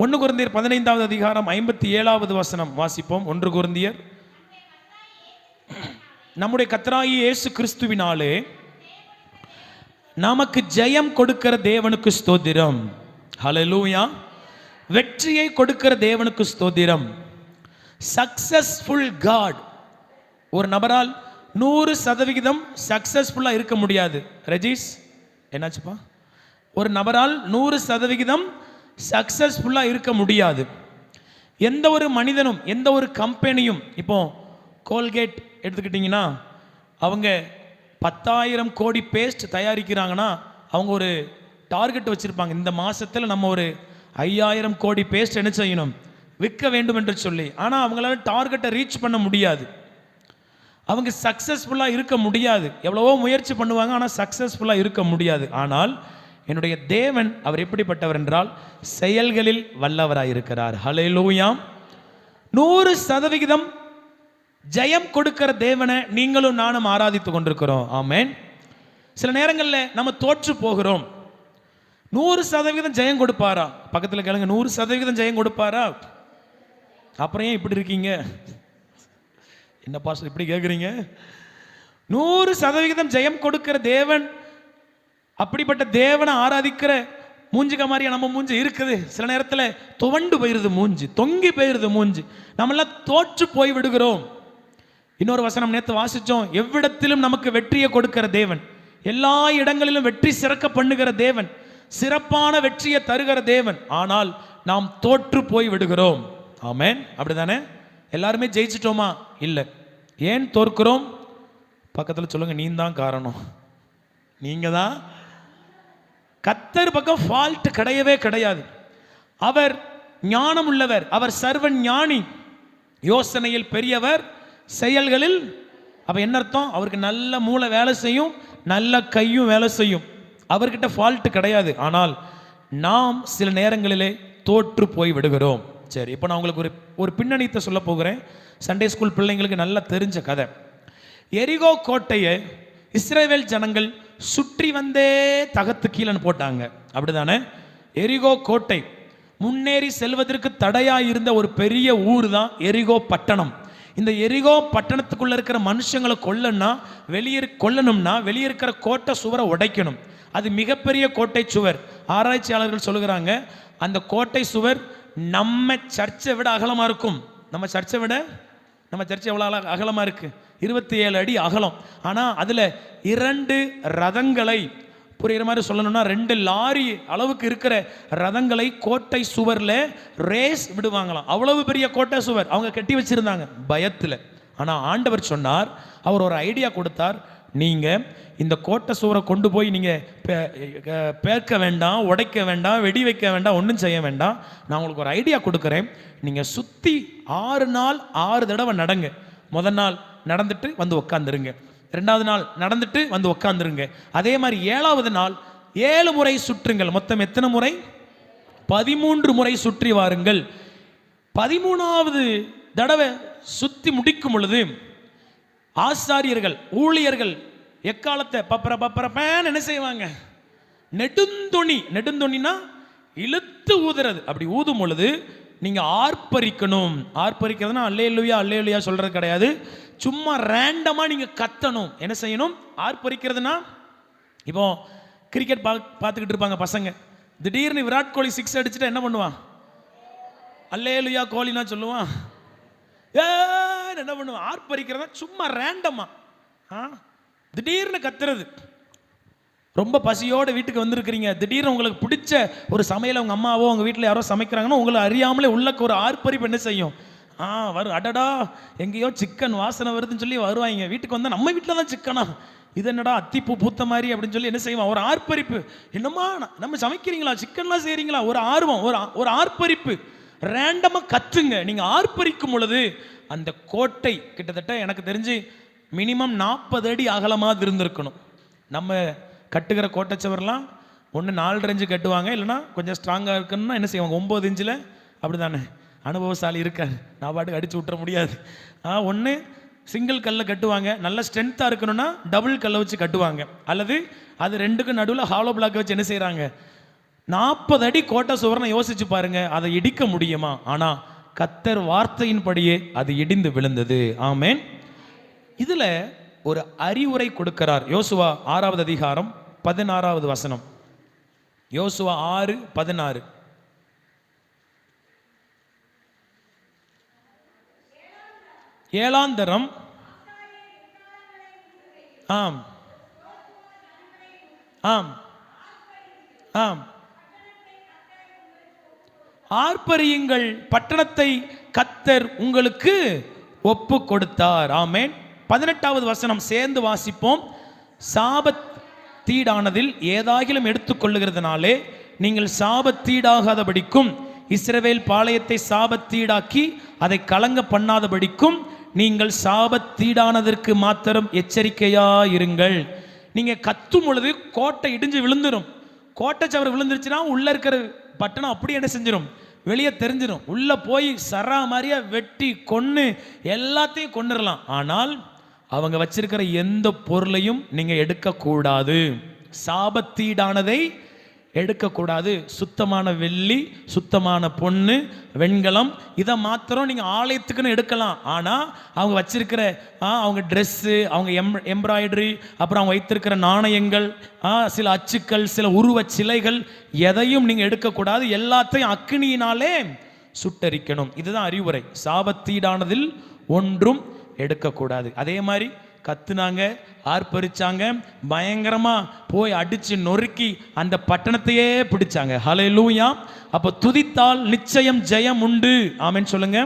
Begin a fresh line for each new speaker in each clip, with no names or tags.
1 கொரிந்தியர் 15வது அதிகாரம் 57வது வசனம் வாசிப்போம். 1 கொரிந்தியர். நம்முடைய கர்த்தராகிய இயேசு கிறிஸ்துவினாலே நமக்கு ஜெயம் கொடுக்கிற தேவனுக்கு ஸ்தோத்திரம். ஹல்லேலூயா. வெற்றியை கொடுக்கிற தேவனுக்கு ஸ்தோத்திரம். Successful God. ஒரு நபரால் 100% சக்சஸ்ஃபுல்லாக இருக்க முடியாது. ரஜீஷ் என்னாச்சுப்பா? ஒரு நபரால் 100% சக்சஸ்ஃபுல்லாக இருக்க முடியாது. எந்த ஒரு மனிதனும் எந்த ஒரு கம்பெனியும், இப்போ கோல்கேட் எடுத்துக்கிட்டிங்கன்னா அவங்க 10,000 கோடி பேஸ்ட் தயாரிக்கிறாங்கன்னா அவங்க ஒரு டார்கெட் வச்சுருப்பாங்க. இந்த மாதத்தில் நம்ம ஒரு 5,000 கோடி பேஸ்ட் என்ன செய்யணும், விற்க வேண்டும் என்று சொல்லி. ஆனால் அவங்களால டார்கெட்டை ரீச் பண்ண முடியாது. அவங்க சக்ஸஸ்ஃபுல்லாக இருக்க முடியாது. எவ்வளவோ முயற்சி பண்ணுவாங்க, ஆனால் சக்ஸஸ்ஃபுல்லாக இருக்க முடியாது. ஆனால் என்னுடைய தேவன் அவர் எப்படிப்பட்டவர் என்றால் செயல்களில் வல்லவராக இருக்கிறார். ஹல்லேலூயா. 100% ஜெயம் கொடுக்கிற தேவனை நீங்களும் நானும் ஆராதித்து கொண்டிருக்கிறோம். ஆமென். சில நேரங்களில் நம்ம தோற்று போகிறோம். 100% ஜெயம் கொடுப்பாரா? பக்கத்தில் கேளுங்க, 100% ஜெயம் கொடுப்பாரா? அப்புறம் ஏன் இப்படி இருக்கீங்க? என்ன பாஸ்டர் இப்படி கேட்குறீங்க? 100% ஜெயம் கொடுக்கிற தேவன், அப்படிப்பட்ட தேவனை ஆராதிக்கிற மூஞ்சிக்க மாதிரியா நம்ம மூஞ்சி இருக்குது. சில நேரத்தில் துவண்டு போயிருது மூஞ்சி, தொங்கி போயிருது மூஞ்சி, நம்மளாம் தோற்று போய் விடுகிறோம். இன்னொரு வசனம் நேற்று வாசிச்சோம். எவ்விடத்திலும் நமக்கு வெற்றியை கொடுக்கிற தேவன், எல்லா இடங்களிலும் வெற்றி சிறக்க பண்ணுகிற தேவன், சிறப்பான வெற்றியை தருகிற தேவன். ஆனால் நாம் தோற்று போய் விடுகிறோம். ஆமென். அப்படிதானே? எல்லாருமே ஜெயிச்சிட்டோமா? இல்லை. ஏன் தோற்கிறோம்? பக்கத்தில் சொல்லுங்க, நீ தான் காரணம், நீங்க தான். கர்த்தர் பக்கம் ஃபால்ட் கிடையவே கிடையாது. அவர் ஞானம் உள்ளவர், அவர் சர்வ ஞானி, யோசனையில் பெரியவர், செயல்களில். அப்ப என்ன அர்த்தம்? அவருக்கு நல்ல மூளை வேலை செய்யும், நல்ல கையும் வேலை செய்யும். அவர்கிட்ட ஃபால்ட் கிடையாது. ஆனால் நாம் சில நேரங்களிலே தோற்று போய் விடுகிறோம். சரி, இப்போ நான் உங்களுக்கு ஒரு பின்னணியத்தை சொல்ல போகிறேன். சண்டே ஸ்கூல் பிள்ளைங்களுக்கு நல்லா தெரிஞ்ச கதை. எரிகோ கோட்டையை இஸ்ரவேல் ஜனங்கள் சுற்றி வந்தே தகத்து கீழே போட்டாங்க. அப்படிதானே? எரிகோ கோட்டை முன்னேறி செல்வதற்கு தடையா இருந்த ஒரு பெரிய ஊர் தான் எரிகோ பட்டணம். இந்த எரிகோ பட்டணத்துக்குள்ள இருக்கிற மனுஷங்களை கொல்லணும்னா வெளியே இருக்கிற கோட்டை சுவரை உடைக்கணும். அது மிகப்பெரிய கோட்டை சுவர். ஆராய்ச்சியாளர்கள் சொல்லுகிறாங்க, அந்த கோட்டை சுவர் நம்ம சர்ச்சை விட அகலமா இருக்கும். நம்ம சர்ச்சை எவ்வளோ அகலமா இருக்கு? 27 அடி அகலம். ஆனால் அதில் 2 ரதங்களை, புரியுற மாதிரி சொல்லணும்னா 2 லாரி அளவுக்கு இருக்கிற ரதங்களை கோட்டை சுவரில் ரேஸ் விடுவாங்களாம். அவ்வளவு பெரிய கோட்டை சுவர் அவங்க கட்டி வச்சிருந்தாங்க பயத்தில். ஆனால் ஆண்டவர் சொன்னார், அவர் ஒரு ஐடியா கொடுத்தார். நீங்கள் இந்த கோட்டை சுவரை கொண்டு போய் நீங்கள் பேர்க்க வேண்டாம், உடைக்க வேண்டாம், வெடி வைக்க வேண்டாம், ஒன்றும் செய்ய வேண்டாம். நான் உங்களுக்கு ஒரு ஐடியா கொடுக்குறேன். நீங்கள் சுற்றி 6 நாள் 6 தடவை நடங்க. முதல் நாள் நடந்துட்டு வந்து உட்காந்துருங்க, 2வது நாள் நடந்துட்டு வந்து உட்காந்துருங்க. அதே மாதிரி 7வது நாள் 7 முறை சுற்றுங்கள். மொத்தம் எத்தனை முறை? 13 முறை சுற்றி வாருங்கள். 13வது தடவை சுற்றி முடிக்கும் பொழுது ஆசாரியர்கள், ஊழியர்கள் எக்காலத்தை பப்பரப்பேன்னு என்ன செய்வாங்க? நெடுந்தொனினா இழுத்து ஊதுறது. அப்படி ஊதும் பொழுது நீங்க ஆர்ப்பரிக்கணும். ஆர்ப்பரிக்கிறதுனா அல்லேலூயா அல்லேலூயா சொல்றது கிடையாது. சும்மா ரேண்டமா நீங்க கத்தணும். என்ன செய்யணும்? ஆர்ப்பரிக்கிறதுனா, இப்போ கிரிக்கெட் பார்த்துக்கிட்டு இருப்பாங்க பசங்க, திடீர்னு விராட் கோலி 6 அடிச்சுட்டா என்ன பண்ணுவான்? அல்லேலூயா கோலினா சொல்லுவான். என்ன பண்ணுவான்? ஆர்ப்பரிக்கிறதா சும்மா ரேண்டமா திடீர்னு கத்துறது. ரொம்ப பசியோட வீட்டுக்கு வந்திருக்கிறீங்க, திடீர்னு உங்களுக்கு பிடிச்ச ஒரு சமையலை உங்கள் அம்மாவோ உங்கள் வீட்டில் யாரோ சமைக்கிறாங்கன்னா உங்களை அறியாமலே உள்ளக்கு ஒரு ஆர்ப்பரிப்பு என்ன செய்யும்? வரும். அடடா எங்கேயோ சிக்கன் வாசனை வருதுன்னு சொல்லி வருவாங்க. வீட்டுக்கு வந்தால் நம்ம வீட்டில் தான் சிக்கனா, இது என்னடா அத்திப்பூ பூத்த மாதிரி அப்படின்னு சொல்லி என்ன செய்வோம்? ஒரு ஆர்ப்பரிப்பு. என்னம்மா நம்ம சமைக்கிறீங்களா, சிக்கன்லாம் செய்கிறீங்களா? ஒரு ஆர்வம், ஒரு ஆர்ப்பரிப்பு. ரேண்டமாக கத்துங்க. நீங்கள் ஆர்ப்பரிக்கும் பொழுது அந்த கோட்டை கிட்டத்தட்ட எனக்கு தெரிஞ்சு மினிமம் 40 அடி அகலமாக இருந்திருக்கணும். நம்ம கட்டுகிற கோட்டைச்சவர்லாம் ஒன்று 4.5 இன்ச்சு கட்டுவாங்க, இல்லைனா கொஞ்சம் ஸ்ட்ராங்காக இருக்குன்னா என்ன செய்வாங்க? 9 இன்ச்சில். அப்படி தானே? அனுபவசாலி இருக்கார், நான் பாட்டுக்கு அடித்து விட்டுற முடியாது. ஒன்று சிங்கிள் கல்லை கட்டுவாங்க, நல்ல ஸ்ட்ரென்த்தாக இருக்கணும்னா டபுள் கல்லை வச்சு கட்டுவாங்க, அல்லது அது 2க்கும் நடுவில் ஹாலோ பிளாக் வச்சு என்ன செய்கிறாங்க? 40 அடி கோட்டை சுவரனை யோசிச்சு பாருங்க, அதை இடிக்க முடியுமா? ஆனா கர்த்தர் வார்த்தையின்படியே அது இடிந்து விழுந்தது. ஆமென். இதுல ஒரு அறிவுரை கொடுக்கிறார். யோசுவா 6வது அதிகாரம் 16வது வசனம். யோசுவா 6:16. ஏழாந்தரம் ஆம் ஆம் ஆம் ஆர்ப்பரியுங்கள், பட்டணத்தை கர்த்தர் உங்களுக்கு ஒப்பு கொடுத்தார். ஆமென். 18வது வசனம் சேர்ந்து வாசிப்போம். சாபத்தீடானதில் ஏதாகிலும் எடுத்துக்கொள்ளுகிறதுனாலே நீங்கள் சாபத்தீடாகாதபடிக்கும், இஸ்ரவேல் பாளையத்தை சாபத்தீடாக்கி அதை கலங்க பண்ணாதபடிக்கும் நீங்கள் சாபத்தீடானதற்கு மாத்திரம் எச்சரிக்கையாயிருங்கள். நீங்க கத்தும் பொழுது கோட்டை இடிஞ்சு விழுந்துரும். கோட்டை சவர் விழுந்துருச்சுன்னா உள்ள இருக்கிற பட்டணம் அப்படி என்ன செஞ்சிடும்? வெளியே தெரிஞ்சிடும். உள்ள போய் சரா மாதிரியா வெட்டி கொன்னு எல்லாத்தையும் கொண்டுடலாம். ஆனால் அவங்க வச்சிருக்கிற எந்த பொருளையும் நீங்க எடுக்கக்கூடாது. சாபத்தீடானதை எடுக்கக்கூடாது. சுத்தமான வெள்ளி, சுத்தமான பொண்ணு, வெண்கலம், இதை மாத்திரம் நீங்கள் ஆலயத்துக்குன்னு எடுக்கலாம். ஆனால் அவங்க வச்சிருக்கிற அவங்க ட்ரெஸ்ஸு, அவங்க எம்ப்ராய்டரி, அப்புறம் அவங்க வைத்திருக்கிற நாணயங்கள், சில அச்சுக்கள், சில உருவச் சிலைகள், எதையும் நீங்கள் எடுக்கக்கூடாது. எல்லாத்தையும் அக்கினியினாலே சுட்டரிக்கணும். இதுதான் அறிவுரை. சாபத்தீடானதில் ஒன்றும் எடுக்கக்கூடாது. அதே மாதிரி கத்துனாங்க, ஆர்ப்பரிச்சாங்க, பயங்கரமா போய் அடிச்சு நொறுக்கி அந்த பட்டணத்தையே பிடிச்சாங்க. ஹல்லேலூயா. அப்போ துதித்தால் நிச்சயம் ஜெயம் உண்டு. ஆமென் சொல்லுங்க.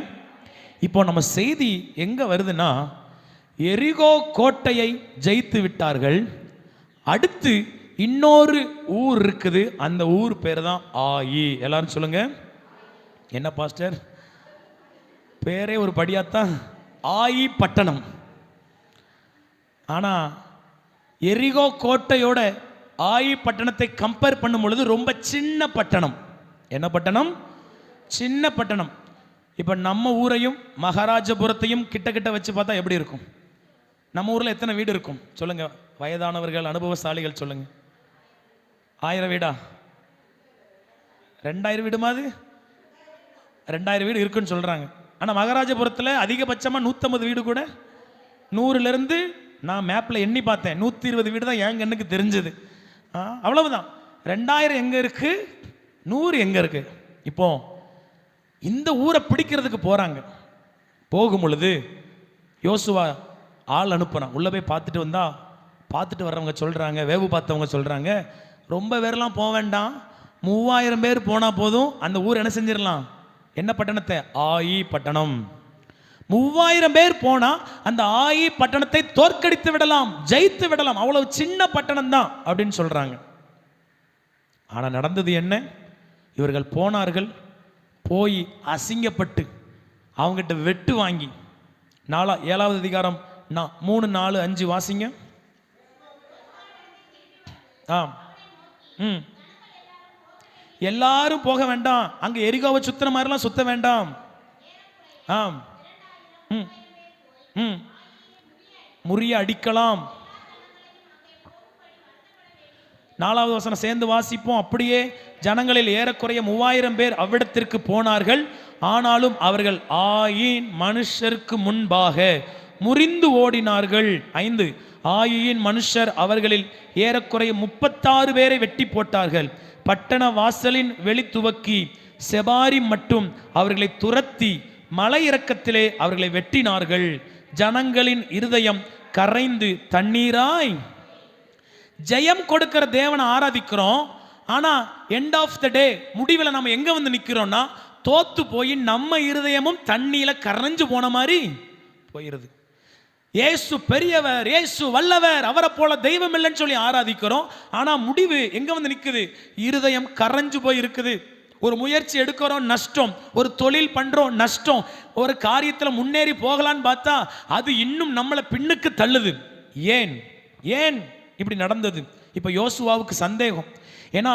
இப்போ நம்ம செய்தி எங்க வருதுன்னா, எரிகோ கோட்டையை ஜெயித்து விட்டார்கள். அடுத்து இன்னொரு ஊர் இருக்குது. அந்த ஊர் பேர் தான் ஆயி. எல்லாரும் சொல்லுங்க. என்ன பாஸ்டர், பேரே ஒரு படியாத்தான், ஆயி பட்டணம். ஆனால் எரிகோ கோட்டையோட ஆயி பட்டணத்தை கம்பேர் பண்ணும் பொழுது ரொம்ப சின்ன பட்டணம். என்ன பட்டணம்? சின்ன பட்டணம். இப்போ நம்ம ஊரையும் மகாராஜபுரத்தையும் கிட்ட கிட்ட வச்சு பார்த்தா எப்படி இருக்கும்? நம்ம ஊரில் எத்தனை வீடு இருக்கும் சொல்லுங்க? வயதானவர்கள், அனுபவசாலிகள் சொல்லுங்க. 1000 வீடா? 2000 வீடு மாதிரி 2000 வீடு இருக்குன்னு சொல்கிறாங்க. ஆனால் மகாராஜபுரத்தில் அதிகபட்சமாக 150 வீடு கூட 100லேருந்து நான் மேப்பில் எண்ணி பார்த்தேன், 120 வீடு தான் என் கண்ணுக்கு தெரிஞ்சது. அவ்வளவுதான். 2000 எங்கே இருக்கு, 100 எங்கே இருக்கு? இப்போ இந்த ஊரை பிடிக்கிறதுக்கு போகிறாங்க. போகும் பொழுது யோசுவா ஆள் அனுப்புறான். உள்ளே போய் பார்த்துட்டு வந்தா, பார்த்துட்டு வர்றவங்க சொல்கிறாங்க, வேவு பார்த்தவங்க சொல்கிறாங்க, ரொம்ப பேர்லாம் போக வேண்டாம், 3000 பேர் போனால் போதும், அந்த ஊர் என்ன செஞ்சிடலாம்? என்ன பட்டணத்தை? ஆயி பட்டணம். 3000 பேர் போனா அந்த ஆயி பட்டணத்தை தோற்கடித்து விடலாம், ஜெயித்து விடலாம். அவ்வளவு சின்ன பட்டணம் தான் அப்படின்னு சொல்றாங்க. ஆனா நடந்தது என்ன? இவர்கள் போனார்கள், போய் அசிங்கப்பட்டு அவங்ககிட்ட வெட்டு வாங்கி. 7வது அதிகாரம் 3, 4, 5 வாசிங்க. எல்லாரும் போக வேண்டாம், அங்க எரிகோவை சுத்துற மாதிரிலாம் சுத்த வேண்டாம். முறிய அடிக்கலாம். 4வது வசனம் சேர்ந்து வாசிப்போம். அப்படியே ஜனங்களில் ஏறக்குறைய 3000 பேர் அவ்விடத்திற்கு போனார்கள். ஆனாலும் அவர்கள் ஆயின் மனுஷருக்கு முன்பாக முறிந்து ஓடினார்கள். 5 ஆயின் மனுஷர் அவர்களில் ஏறக்குறைய 36 பேரை வெட்டி போட்டார்கள். பட்டண வாசலின் வெளி துவக்கி செபாரி மட்டும் அவர்களை துரத்தி மலை இறக்கத்திலே அவர்களை வெட்டினார்கள். ஜனங்களின் இருதயம் கரைந்து தண்ணீராய். ஜெயம் கொடுக்கிற தேவனை ஆராதிக்கிறோம். ஆனா எண்ட் ஆஃப் த டே, முடிவில் நம்ம எங்க வந்து நிக்கிறோம்னா, தோத்து போய் நம்ம இருதயமும் தண்ணீர கரைஞ்சு போன மாதிரி போயிருது. இயேசு பெரியவர், இயேசு வல்லவர், அவரை போல தெய்வம் இல்லைன்னு சொல்லி ஆராதிக்கிறோம். ஆனா முடிவு எங்க வந்து நிக்குது? இருதயம் கரைஞ்சு போய் இருக்குது. ஒரு முயற்சி எடுக்கிறோம், நஷ்டம். ஒரு தொழில் பண்றோம், நஷ்டம். ஒரு காரியத்தில் முன்னேறி போகலான்னு பார்த்தா அது இன்னும் நம்மளை பின்னுக்கு தள்ளுது. ஏன் ஏன் இப்படி நடந்தது? இப்போ யோசுவாவுக்கு சந்தேகம். ஏன்னா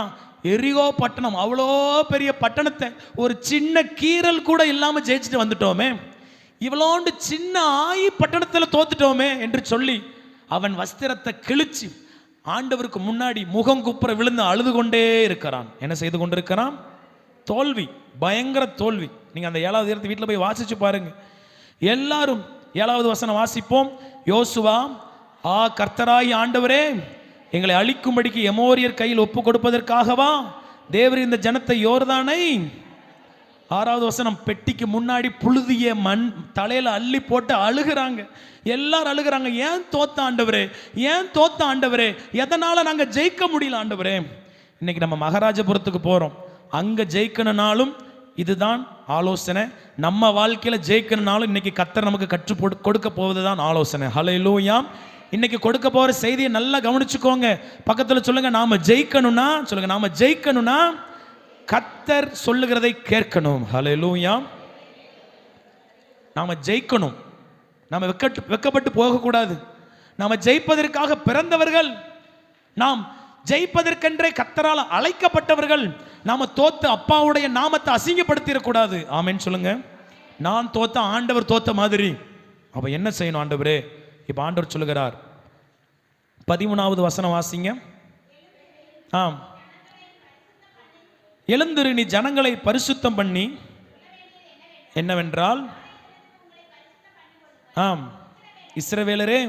எரிகோ பட்டணம் அவ்வளோ பெரிய பட்டணத்தை ஒரு சின்ன கீறல் கூட இல்லாமல் ஜெயிச்சுட்டு வந்துட்டோமே, இவ்வளோண்டு சின்ன ஆயி பட்டணத்தில் தோத்துட்டோமே என்று சொல்லி அவன் வஸ்திரத்தை கிழிச்சு ஆண்டவருக்கு முன்னாடி முகங்குப்புற விழுந்து அழுது கொண்டே இருக்கிறான். என்ன செய்து கொண்டிருக்கிறான்? தோல்வி, பயங்கர தோல்வி. நீங்க அந்த 7வது இடத்து வீட்டில் போய் வாசிச்சு பாருங்க. எல்லாரும் 7வது வசனம் வாசிப்போம். யோசுவா, கர்த்தராய் ஆண்டவரே, எங்களை அழிக்கும்படிக்கு எமோரியர் கையில் ஒப்பு கொடுப்பதற்காகவா தேவர் இந்த ஜனத்தை யோர்தானை 6வது வசனம், பெட்டிக்கு முன்னாடி புழுதிய மண் தலையில அள்ளி போட்டு அழுகிறாங்க. எல்லாரும் அழுகிறாங்க. ஏன் தோத்த ஆண்டவரே, ஏன் தோத்த ஆண்டவரே, எதனால நாங்க ஜெயிக்க முடியல ஆண்டவரே. இன்னைக்கு நம்ம மகாராஜபுரத்துக்கு போறோம். அங்க ஜெயிக்கணும்னாலும் இதுதான் ஆலோசனை. நம்ம வாழ்க்கையில ஜெயிக்கணும்னாலும் இன்னைக்கு கர்த்தர் நமக்கு கற்றுக் கொடுக்க போவதுதான் ஆலோசனை. ஹல்லேலூயா. இன்னைக்கு கொடுக்க போற செய்தியை நல்லா கவனிச்சுக்கோங்க. பக்கத்துல சொல்லுங்க, நாம ஜெயிக்கணும்னா, சொல்லுங்க, நாம ஜெயிக்கணும்னா கர்த்தர் சொல்லுகிறதை கேட்கணும். ஹல்லேலூயா. நாம ஜெயிக்கணும். நாம வெக்கப்பட்டு போகக்கூடாது. நாம ஜெயிப்பதற்காக பிறந்தவர்கள், நாம் ஜெயிப்பதற்கென்றே கர்த்தரால் அழைக்கப்பட்டவர்கள். நாம தோத்த அப்பாவுடைய நாமத்தை அசிங்கப்படுத்திடக்கூடாது. ஆமென் சொல்லுங்க. நான் தோத்த ஆண்டவர் தோத்த மாதிரி. அப்ப என்ன செய்யணும் ஆண்டவரே? இப்ப ஆண்டவர் சொல்லுகிறார், 13வது வசனம் வாசிங்க. எழுந்திரு, நீ ஜனங்களை பரிசுத்தம் பண்ணி, என்னவென்றால், இஸ்ரவேலரே,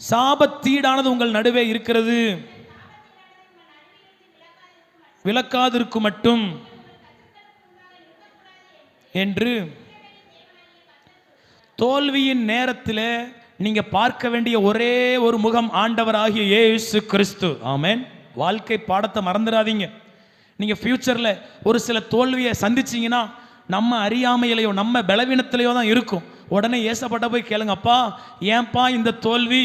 சாபத்தீடானது உங்கள் நடுவே இருக்கிறது, விலக்காதிருக்கும் மட்டும் என்று. தோல்வியின் நேரத்தில் நீங்க பார்க்க வேண்டிய ஒரே ஒரு முகம் ஆண்டவராகிய இயேசு கிறிஸ்து. ஆமென். வாழ்க்கை பாடத்தை மறந்துடாதீங்க. நீங்க ஃபியூச்சர்ல ஒரு சில தோல்வியை சந்திச்சீங்கன்னா நம்ம அறியாமையிலையோ நம்ம பலவீனத்திலையோ தான் இருக்கும். உடனே ஏசப்பட்ட போய் கேளுங்க, அப்பா ஏன்பா இந்த தோல்வி,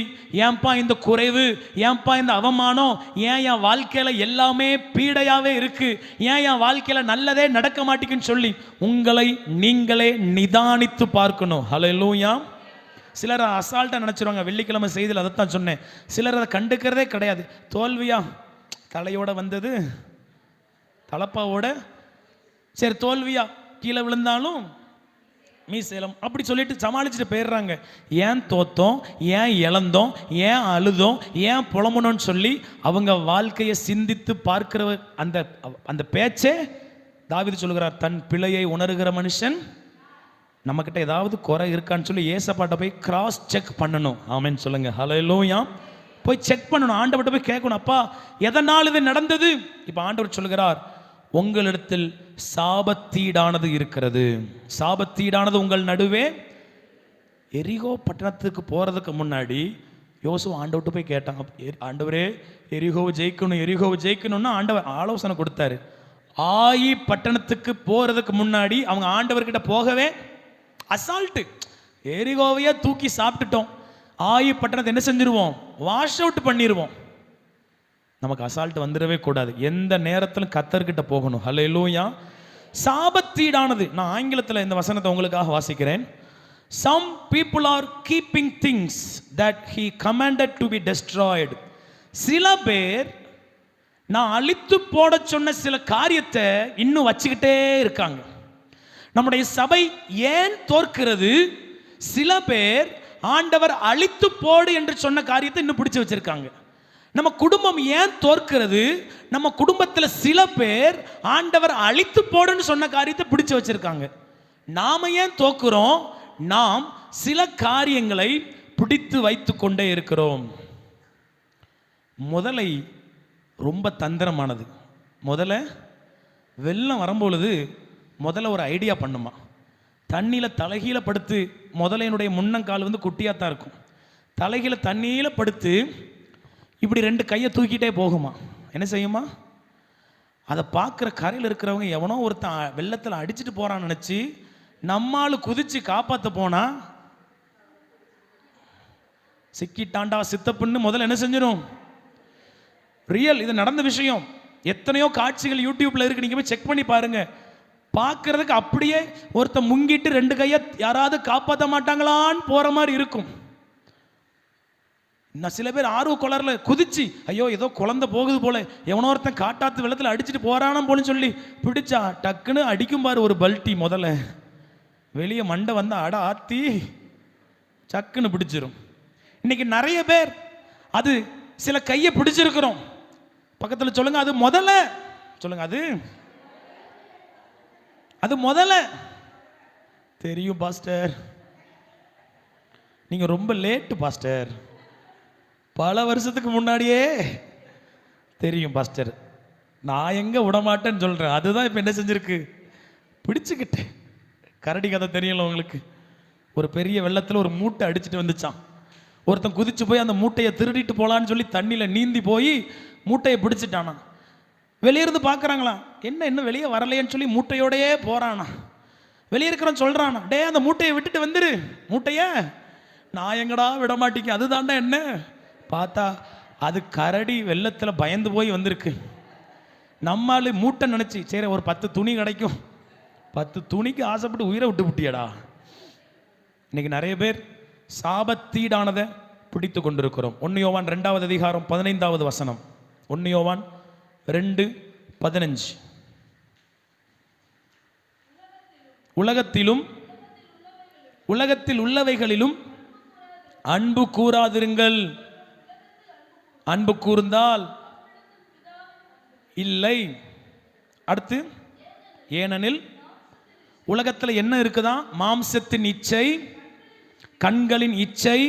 ஏன்பா இந்த குறைவு, ஏன்பா இந்த அவமானம், ஏன் என் வாழ்க்கையில எல்லாமே பீடையாவே இருக்கு, ஏன் என் வாழ்க்கையில நல்லதே நடக்க மாட்டேங்குன்னு சொல்லி உங்களை நீங்களே நிதானித்து பார்க்கணும். ஹல்லேலூயா. சிலர் அசால்ட்டா நினைச்சிருவாங்க. வெள்ளிக்கிழமை செய்தியில் அதைத்தான் சொன்னேன். சிலர் அதை கண்டுக்கிறதே கிடையாது. தோல்வியா, தலையோட வந்தது தலப்பாவோட, சரி தோல்வியா கீழே விழுந்தாலும் மீசேலம் அப்படி சொல்லிட்டு சமாளிச்சுட்டு போயிடுறாங்க. ஏன் தோத்தோம், ஏன் இழந்தோம், ஏன் அழுதோம், ஏன் புலம்பணும்னு சொல்லி அவங்க வாழ்க்கையை சிந்தித்து பார்க்கிற அந்த அந்த பேச்சே தாவீது சொல்லுகிறார், தன் பிழையை உணர்கிற மனுஷன். நம்மக்கிட்ட ஏதாவது குறை இருக்கான்னு சொல்லி ஏசப்பாட்ட போய் கிராஸ் செக் பண்ணணும். ஆமென் சொல்லுங்க. ஹல்லேலூயா. போய் செக் பண்ணணும். ஆண்டவர்கிட்ட போய் கேட்கணும், அப்பா எதனால் இது நடந்தது? இப்போ ஆண்டவர் சொல்லுகிறார், உங்களிடத்தில் சாபத்தீடானது இருக்கிறது. சாபத்தீடானது உங்கள் நடுவே. எரிகோ பட்டணத்துக்கு போறதுக்கு முன்னாடி யோசுவா ஆண்டவர்கிட்ட போய் கேட்டாங்க, ஆண்டவரே எரிகோவை ஜெயிக்கணும், எரிகோவை ஜெயிக்கணும்னா ஆண்டவர் ஆலோசனை கொடுத்தாரு. ஆயி பட்டணத்துக்கு போறதுக்கு முன்னாடி அவங்க ஆண்டவர்கிட்ட போகவே அசால்ட்டு. எரிகோவையே தூக்கி சாப்பிட்டுட்டோம், ஆயி பட்டணத்தை என்ன செஞ்சிருவோம், வாஷ் அவுட் பண்ணிடுவோம். நமக்கு அசால்ட் வந்துடவே கூடாது. எந்த நேரத்திலும் கர்த்தர்கிட்ட போகணும். ஹல்லேலூயா. சாபத்தீடானது, நான் ஆங்கிலத்தில் இந்த வசனத்தை உங்களுக்காக வாசிக்கிறேன். Some people are keeping things that he commanded to be destroyed. சில பேர் நான் அழித்து போட சொன்ன சில காரியத்தை இன்னும் வச்சுக்கிட்டே இருக்காங்க. நம்முடைய சபை ஏன் தோற்கிறது? சில பேர் ஆண்டவர் அழித்து போடு என்று சொன்ன காரியத்தை இன்னும் பிடிச்சு வச்சிருக்காங்க. நம்ம குடும்பம் ஏன் தோற்கிறது? நம்ம குடும்பத்தில் சில பேர் ஆண்டவர் அழித்து போடுன்னு சொன்ன காரியத்தை பிடிச்சு வச்சிருக்காங்க. நாம ஏன் தோக்குறோம்? நாம் சில காரியங்களை பிடித்து வைத்து கொண்டே இருக்கிறோம். முதலை ரொம்ப தந்திரமானது. முதல்ல வெள்ளம் வரும்பொழுது முதல்ல ஒரு ஐடியா பண்ணுமா. தண்ணியில் தலைகீழ படுத்து, முதலையினுடைய முன்னங்கால் வந்து குட்டியாத்தான் இருக்கும், தலைகீழ தண்ணியில் படுத்து இப்படி 2 கையை தூக்கிட்டே போகுமா. என்ன செய்யுமா? அதை பார்க்குற கரையில் இருக்கிறவங்க எவனோ ஒருத்தன் வெள்ளத்தில் அடிச்சுட்டு போகிறான்னு நினச்சி நம்மால் குதிச்சு காப்பாற்ற போனா சிக்கிட்டாண்டா சித்தப்புன்னு முதல்ல என்ன செஞ்சிடும். ரியல், இது நடந்த விஷயம். எத்தனையோ காட்சிகள் யூடியூப்ல இருக்கு, நீங்க போய் செக் பண்ணி பாருங்க. பார்க்கறதுக்கு அப்படியே ஒருத்தன் முங்கிட்டு 2 கையை யாராவது காப்பாற்ற மாட்டாங்களான்னு போற மாதிரி இருக்கும். நான் சில பேர் ஆர்வ கொளர்ல குதிச்சு, ஐயோ ஏதோ குழந்தை போகுது போல, எவனோ ஒருத்தன் காட்டாத்து வெள்ளத்தில் அடிச்சுட்டு போறானாம் போன்னு சொல்லி பிடிச்சா டக்குன்னு அடிக்கும் பாரு ஒரு பல்ட்டி. முதல்ல வெளியே மண்டை வந்து அட ஆத்தி சக்குன்னு பிடிச்சிரும். இன்னைக்கு நிறைய பேர் அது சில கையை பிடிச்சிருக்கிறோம். பக்கத்தில் சொல்லுங்க, அது முதல்ல சொல்லுங்க, அது முதல்ல தெரியும் பாஸ்டர், நீங்க ரொம்ப லேட்டு பாஸ்டர், பல வருஷத்துக்கு முன்னாடியே தெரியும் பாஸ்டர், நான் எங்க விடமாட்டேன்னு சொல்றேன். அதுதான் இப்ப என்ன செஞ்சிருக்கு, பிடிச்சுக்கிட்டு. கரடி கதை தெரியல உங்களுக்கு? ஒரு பெரிய வெள்ளத்தில் ஒரு மூட்டை அடிச்சுட்டு வந்துச்சான். ஒருத்தன் குதிச்சு போய் அந்த மூட்டையை திருடிட்டு போலான்னு சொல்லி தண்ணியில் நீந்தி போய் மூட்டையை பிடிச்சிட்டானா. வெளியிருந்து பார்க்குறாங்களாம், என்ன வெளியே வரலையேன்னு சொல்லி மூட்டையோடையே போகிறானா. வெளியே இருக்கிறவன் சொல்கிறானா, டே அந்த மூட்டையை விட்டுட்டு வந்துரு, மூட்டையை நான் எங்கடா விட மாட்டேங்க, அதுதாண்டா என்ன. பார்த்தா அது கரடி வெள்ளத்தில் பயந்து போய் வந்திருக்கு. நம்மால் மூட்டை நினச்சி சரி ஒரு 10 துணி கிடைக்கும், 10 துணிக்கு ஆசைப்பட்டு உயிரை விட்டு விட்டியடா. இன்னைக்கு நிறைய பேர் சாபத்தீடானதை பிடித்து கொண்டிருக்கிறோம். 1 யோவான் 2வது அதிகாரம் 15வது வசனம். 1 யோவான் 2:15. உலகத்தில் உள்ளவைகளிலும் அன்பு கூறாதிருங்கள். அன்பு கூர்ந்தால் இல்லை. அடுத்து, ஏனெனில் உலகத்தில் என்ன இருக்குதான், மாம்சத்தின் இச்சை, கண்களின் இச்சை,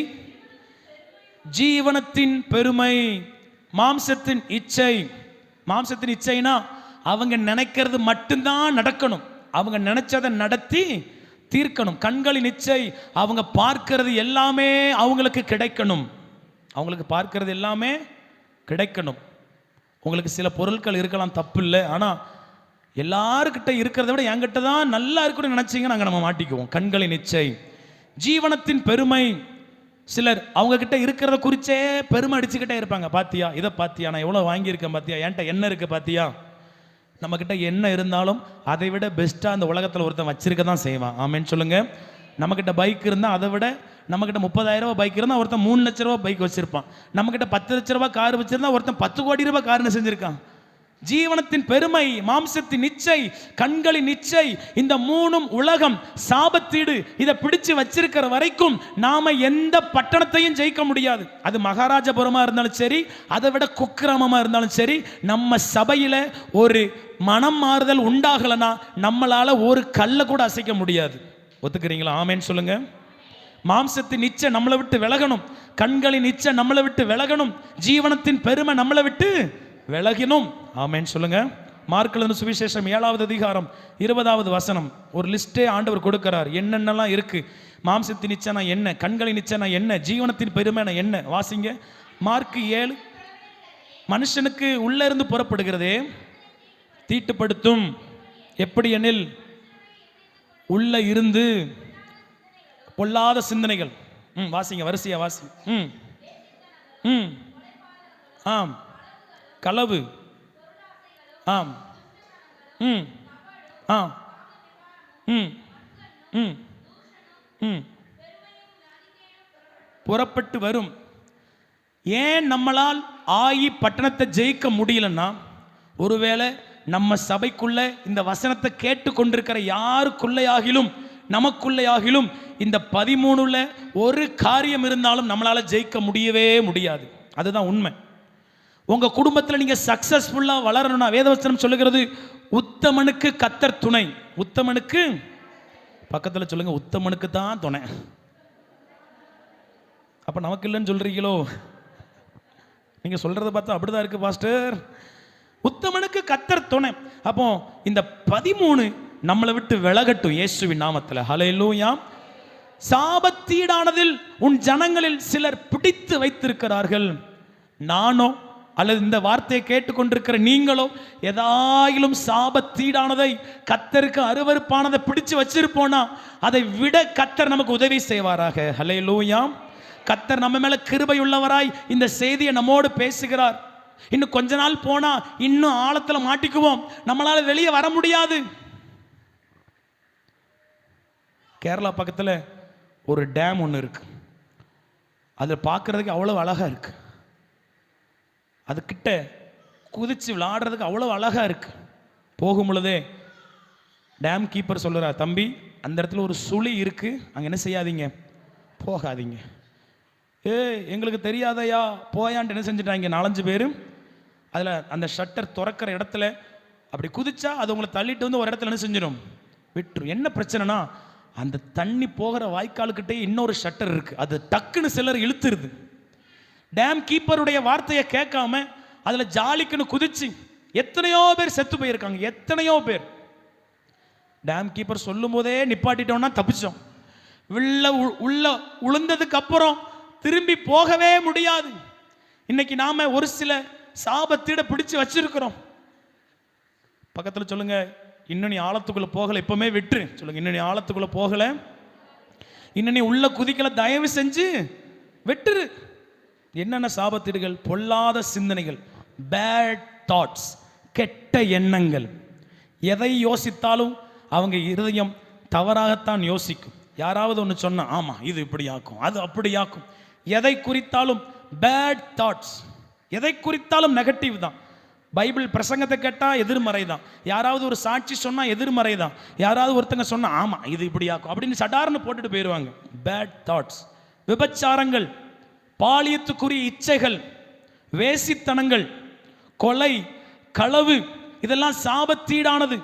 ஜீவனத்தின் பெருமை. மாம்சத்தின் இச்சை, மாம்சத்தின் இச்சைனா அவங்க நினைக்கிறது மட்டும்தான் நடக்கணும், அவங்க நினைச்சதை நடத்தி தீர்க்கணும். கண்களின் இச்சை, அவங்க பார்க்கிறது எல்லாமே அவங்களுக்கு கிடைக்கணும், அவங்களுக்கு பார்க்கிறது எல்லாமே கிடைக்கணும். உங்களுக்கு சில பொருட்கள் இருக்கலாம், தப்பு இல்லை, ஆனால் எல்லாருக்கிட்ட இருக்கிறத விட என்கிட்ட தான் நல்லா இருக்குன்னு நினைச்சிங்க, நாங்கள் நம்ம மாட்டிக்குவோம். கண்களின் இச்சை, ஜீவனத்தின் பெருமை. சிலர் அவங்க கிட்ட இருக்கிறத குறிச்சே பெருமை அடிச்சுக்கிட்டே இருப்பாங்க. பாத்தியா இதை, பாத்தியா நான் எவ்வளோ வாங்கியிருக்கேன், பாத்தியா என்கிட்ட என்ன இருக்கு, பாத்தியா. நம்மக்கிட்ட என்ன இருந்தாலும் அதை விட பெஸ்ட்டாக அந்த உலகத்தில் ஒருத்தன் வச்சிருக்க தான் செய்வான். ஆமேன்னு சொல்லுங்க. நம்மக்கிட்ட பைக் இருந்தால் அதை விட, நம்மக்கிட்ட 30,000 ரூபா பைக் இருந்தால் ஒருத்தன் 3 லட்ச ரூபா பைக் வச்சிருப்பான். நம்மக்கிட்ட 10 லட்ச ரூபா கார் வச்சிருந்தா ஒருத்தன் 10 கோடி ரூபாய் கார்னு செஞ்சிருக்கான். ஜீவனத்தின் பெருமை, மாம்சத்தின் இச்சை, கண்களின் இச்சை, இந்த 3ம் உலகம் சாபத்தீடு. இதை பிடிச்சு வச்சிருக்கிற வரைக்கும் நாம எந்த பட்டணத்தையும் ஜெயிக்க முடியாது. அது மகாராஜபுரமா இருந்தாலும் சரி, அதை விட குக்கிராமமா இருந்தாலும் சரி, நம்ம சபையில ஒரு மனம் மாறுதல் உண்டாகலனா நம்மளால ஒரு கல்லை கூட அசைக்க முடியாது. ஒத்துக்கிறீங்களா? ஆமேன்னு சொல்லுங்க. மாம்சத்தின் இச்சை நம்மளை விட்டு விலகணும், கண்களின் இச்சை நம்மளை விட்டு விலகணும், ஜீவனத்தின் பெருமை நம்மளை விட்டு விலகினும். ஆமேன்னு சொல்லுங்க. மார்க் எழுதின சுவிசேஷம் 7வது அதிகாரம் 20வது வசனம். ஒரு லிஸ்டே ஆண்டவர் கொடுக்கிறார், என்னென்னலாம் இருக்கு. மாம்சத்தின் இச்சைனா என்ன, கண்களின் இச்சைனா என்ன, ஜீவனத்தின் பெருமைனா என்ன. வாசிங்க மார்க் 7. மனுஷனுக்கு உள்ள இருந்து புறப்படுகிறதே தீட்டுப்படுத்தும். எப்படி எனில், உள்ள இருந்து பொல்லாத சிந்தனைகள். வாசிங்க, வரிசையா வாசி. ஆம், களவு. ஆம், ஆம், புறப்பட்டு வரும். ஏன் நம்மளால் ஆயி பட்டணத்தை ஜெயிக்க முடியலன்னா, ஒருவேளை நம்ம சபைக்குள்ள இந்த வசனத்தை கேட்டு கொண்டிருக்கிற யாருக்குள்ளையாகிலும் நமக்குள்ளையாகிலும் இந்த 13ல் ஒரு காரியம் இருந்தாலும் நம்மளால ஜெயிக்க முடியவே முடியாது. அதுதான் உண்மை. உங்க குடும்பத்தில் நீங்க சக்சஸ்ஃபுல்லா வளரணும்னா, வேதவசனம் சொல்லுகிறது, உத்தமனுக்கு கர்த்தர் துணை. உத்தமனுக்கு, பக்கத்தில் சொல்லுங்க, உத்தமனுக்கு தான் துணை. அப்ப நமக்கு இல்லைன்னு சொல்றீங்களோ? நீங்க சொல்றதை பார்த்தா அப்படிதான் இருக்கு பாஸ்டர். உத்தமனுக்கு கர்த்தர் துணை. அப்போ இந்த 13 நம்மளை விட்டு விலகட்டும் இயேசுவின் நாமத்தில். ஹல்லேலூயா. சாபத்தீடானதில் உன் ஜனங்களில் சிலர் பிடித்து வைத்திருக்கிறார்கள். நானோ அல்லது இந்த வார்த்தையை கேட்டுக்கொண்டிருக்கிற நீங்களோ ஏதாயிலும் சாபத்தீடானதை, கர்த்தருக்கு அருவருப்பானதை பிடிச்சு வச்சிருப்போனா, அதை விட கர்த்தர் நமக்கு உதவி செய்வாராக. ஹல்லேலூயா. கர்த்தர் நம்ம மேல கிருபை உள்ளவராய் இந்த செய்தியை நம்மோடு பேசுகிறார். இன்னும் கொஞ்ச நாள் போனா இன்னும் ஆழத்துல மாட்டிக்குவோம், நம்மளால வெளியே வர முடியாது. கேரளா பக்கத்துல ஒரு டேம் ஒன்று இருக்கு. அதை பார்க்கறதுக்கு அவ்வளவு அழகா இருக்கு. அதுக்கிட்ட குதிச்சு விளையாடுறதுக்கு அவ்வளோ அழகா இருக்கு. போகும் பொழுதே டேம் கீப்பர் சொல்லுறார், தம்பி அந்த இடத்துல ஒரு சுழி இருக்கு, அங்கே என்ன செய்யாதீங்க, போகாதீங்க. எங்களுக்கு தெரியாதையா போயான்ட்டு என்ன செஞ்சுட்டாங்க 4-5 பேரும். அதில் அந்த ஷட்டர் திறக்கிற இடத்துல அப்படி குதிச்சா அது உங்களை தள்ளிட்டு வந்து ஒரு இடத்துல என்ன செஞ்சிடும், விட்டுரும். என்ன பிரச்சனைனா அந்த தண்ணி போகிற வாய்க்காலுக்கிட்டே இன்னொரு ஷட்டர் இருக்கு, அது டக்குன்னு சிலர் இழுத்துருது. டேம் கீப்பருடைய வார்த்தையை கேட்காம அதில் ஜாலிக்குன்னு குதிச்சு எத்தனையோ பேர் செத்து போயிருக்காங்க, எத்தனையோ பேர். டேம் கீப்பர் சொல்லும் போதே நிப்பாட்டிட்டோம்னா தப்பிச்சோம். உள்ள உளுந்ததுக்கு அப்புறம் திரும்பி போகவே முடியாது. இன்னைக்கு நாம ஒரு சில சாபத்திட பிடிச்சு வச்சிருக்கிறோம். பக்கத்தில் சொல்லுங்க, இன்னும் நீ ஆழத்துக்குள்ள போகல, இப்பவுமே விட்டுரு. சொல்லுங்க, இன்னும் நீ ஆழத்துக்குள்ள போகல, இன்னும் நீ உள்ள குதிக்கல, தயவு செஞ்சு விட்டுரு. என்னென்ன சாபத்தீடுகள்? பொல்லாத சிந்தனைகள், பேட் தாட்ஸ், கெட்ட எண்ணங்கள். எதை யோசித்தாலும் அவங்க இருதயம் தவறாகத்தான் யோசிக்கும். யாராவது ஒன்று சொன்னா ஆமா இது இப்படி ஆக்கும், அது அப்படி ஆக்கும். எதை குறித்தாலும் பேட் தாட்ஸ், எதை குறித்தாலும் நெகட்டிவ் தான். பைபிள் பிரசங்கத்தை கேட்டா எதிர்மறை தான். யாராவது ஒரு சாட்சி சொன்னா எதிர்மறை தான். யாராவது ஒருத்தங்க சொன்னா ஆமா இது இப்படி ஆக்கும் அப்படின்னு சடார்னு போட்டுட்டு போயிடுவாங்க. Bad thoughts. விபச்சாரங்கள், பாலியத்துக்குரிய இச்சைகள், வேசித்தனங்கள், கொலை, களவு, இதெல்லாம் சாபத்தீடானது.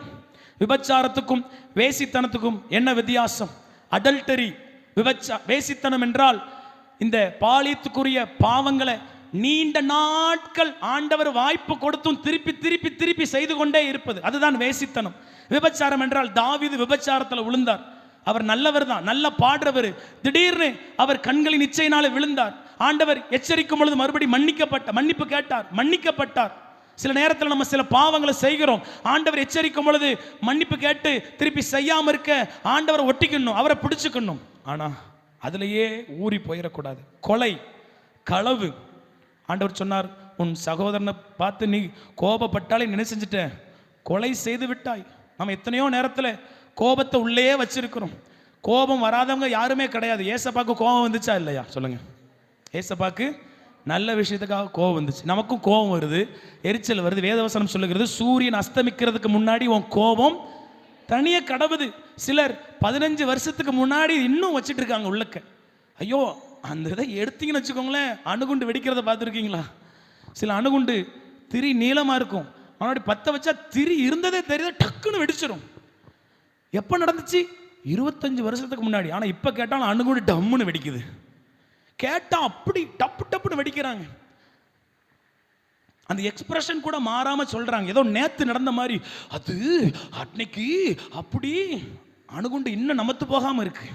விபச்சாரத்துக்கும் வேசித்தனத்துக்கும் என்ன வித்தியாசம்? அடல்டரி, வேசித்தனம் என்றால் இந்த பாலியத்துக்குரிய பாவங்களை நீண்ட நாட்கள் ஆண்டவர் வாய்ப்பு கொடுத்தும் திருப்பி திருப்பி திருப்பி செய்து கொண்டே இருப்பது, அதுதான் வேசித்தனம். விபச்சாரம் என்றால் தாவீது விபச்சாரத்தில் விழுந்தார். அவர் நல்லவர் தான், நல்ல பாடுறவர். திடீர்னு அவர் கண்களின் இச்சையினால விழுந்தார். ஆண்டவர் எச்சரிக்கும் பொழுது மறுபடி மன்னிப்பு கேட்டார், மன்னிக்கப்பட்டார். சில நேரத்தில் நம்ம சில பாவங்களை செய்கிறோம், ஆண்டவர் எச்சரிக்கும் பொழுது மன்னிப்பு கேட்டு திருப்பி செய்யாம இருக்க ஆண்டவரை ஒட்டிக்கணும், அவரை பிடிச்சுக்கணும். ஆனா அதுலயே ஊறி போயிடக்கூடாது. கொலை, களவு. ஆண்டவர் சொன்னார், உன் சகோதரனை பார்த்து நீ கோபப்பட்டாலே என்ன செஞ்சுட்ட, கொலை செய்து விட்டாய். நம்ம எத்தனையோ நேரத்தில் கோபத்தை உள்ளே வச்சிருக்கிறோம். கோபம் வராதவங்க யாருமே கிடையாது. ஏசப்பாக்கு கோபம் வந்துச்சா இல்லையா? சொல்லுங்க. ஏசப்பாக்கு நல்ல விஷயத்துக்காக கோபம் வந்துச்சு, நமக்கும் கோபம் வருது, எரிச்சல் வருது. வேதவசனம் சொல்லுகிறது, சூரியன் அஸ்தமிக்கிறதுக்கு முன்னாடி உன் கோபம் தனியே கடவுது. சிலர் 15 வருஷத்துக்கு முன்னாடி இன்னும் வச்சுட்டு இருக்காங்க உள்ளக்க. ஐயோ, அந்த இதை எடுத்தீங்கன்னு வச்சுக்கோங்களேன், அணுகுண்டு வெடிக்கிறத பார்த்துருக்கீங்களா? சில அணுகுண்டு திரி நீளமாக இருக்கும், முன்னாடி பற்ற வச்சா திரி இருந்ததே தெரியாத டக்குன்னு வெடிச்சிடும். எப்போ நடந்துச்சு? 25 வருஷத்துக்கு முன்னாடி. ஆனால் இப்போ கேட்டாலும் அணுகுண்டு டம்முன்னு வெடிக்குது. கேட்டால் அப்படி டப்பு டப்புன்னு வெடிக்கிறாங்க. அந்த எக்ஸ்பிரஷன் கூட மாறாம சொல்றாங்க, ஏதோ நேத்து நடந்த மாதிரி. அது அன்னைக்கு அப்படி அணுகுண்டு இன்னும் நமத்து போகாம இருக்கு.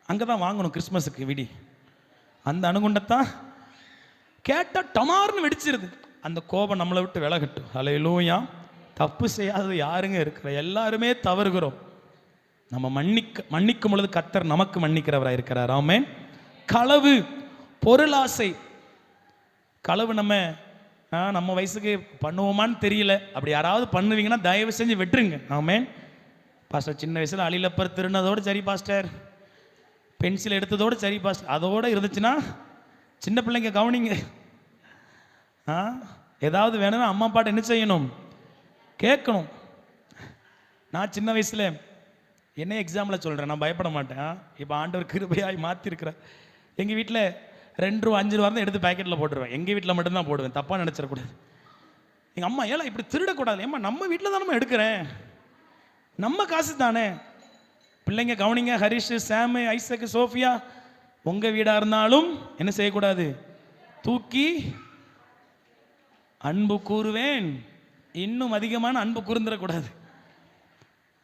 அங்கதான் வாங்கணும் கிறிஸ்மஸுக்கு விடி. அந்த அணுகுண்டத்தான் கேட்டா டமார்னு வெடிச்சிருது. அந்த கோபம் நம்மளை விட்டு விலகட்டும். ஹல்லேலூயா. தப்பு செய்யாதது யாருங்க இருக்கிற? எல்லாருமே தவறுகிறோம். நம்ம மன்னிக்கும் பொழுது கர்த்தர் நமக்கு மன்னிக்கிறவராக இருக்கிறார். ஆமென். களவு, பொருளாசை. களவு நம்ம வயசுக்கு பண்ணுவோமான்னு தெரியல. அப்படி யாராவது பண்ணுவீங்கன்னா தயவு செஞ்சு வெட்டுருங்க. ஆமென். பாஸ்டர், சின்ன வயசில் அழிலப்பர் திருநதோடு சரி பாஸ்டர், பென்சில் எடுத்ததோடு சரி பாஸ்டர், அதோடு இருந்துச்சுன்னா சின்ன பிள்ளைங்க கவனிங்க. ஏதாவது வேணும்னா அம்மா அப்பாட்ட என்ன செய்யணும்? கேட்கணும். நான் சின்ன வயசில் என்ன எக்ஸாம்பிள் சொல்கிறேன், நான் பயப்பட மாட்டேன். இப்போ ஆண்டவர் கிருபையாய் மாற்றிருக்கிறேன். எங்கள் வீட்டில் 2 ரூபா 5 ரூபா தான் எடுத்து பேக்கெட்டில் போட்டுருவேன். எங்கள் வீட்டில் மட்டும்தான் போடுவேன், தப்பாக நினச்சிடக்கூடாது. எங்கள் அம்மா, ஏன்னா இப்படி திருடக்கூடாது. ஏம்மா நம்ம வீட்டில் தான் நம்ம எடுக்கிறேன், நம்ம காசு தானே. பிள்ளைங்க கவனிங்க, ஹரிஷ், சாமு, ஐசக், சோஃபியா, உங்கள் வீடாக இருந்தாலும் என்ன செய்யக்கூடாது? தூக்கி அன்பு கூறுவேன், இன்னும் அதிகமான அன்பு கூர்ந்துடக்கூடாது.